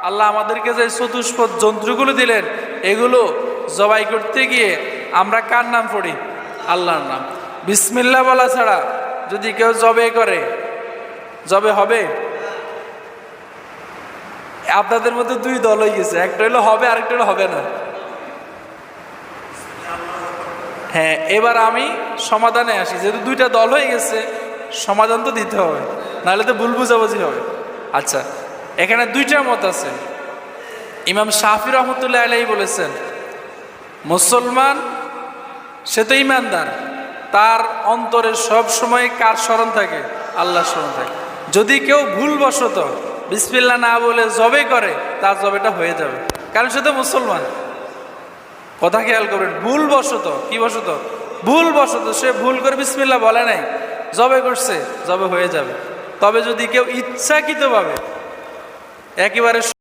আল্লাহ আমাদেরকে যে চতুষ্পদ জন্তুগুলো দিলেন, এগুলো জবাই করতে গিয়ে আমরা কার নাম পড়ি? আল্লাহর নাম। বিসমিল্লাহ বলা ছাড়া যদি কেউ জবে করে, জবে হবে? আপনাদের মধ্যে দুই দল হয়ে গেছে, একটা হলো হবে, আরেকটা হলো হবে না। হ্যাঁ, এবার আমি সমাধানে আসি। যেহেতু দুইটা দল হয়ে গেছে, সমাধান তো দিতে হবে, নাহলে তো ভুল বুঝাবুঝি হবে। আচ্ছা, এখানে দুইটা মত আছে। ইমাম শাফি রহমতুল্লাহ আলাইহি বলেছেন, মুসলমান সে তো ইমানদার, তার অন্তরে সব সময় কার স্মরণ থাকে? আল্লাহর স্মরণ থাকে। যদি কেউ ভুলবশত বিসমিল্লাহ না বলে জবে করে, তার জবেটা হয়ে যাবে, কারণ সে তো মুসলমান। কথা খেয়াল করবেন, ভুলবশত, কি বশত? ভুলবশত সে ভুল করে বিসমিল্লাহ বলে নাই, জবে করছে, জবে হয়ে যাবে। তবে যদি কেউ ইচ্ছাকৃতভাবে একেবারে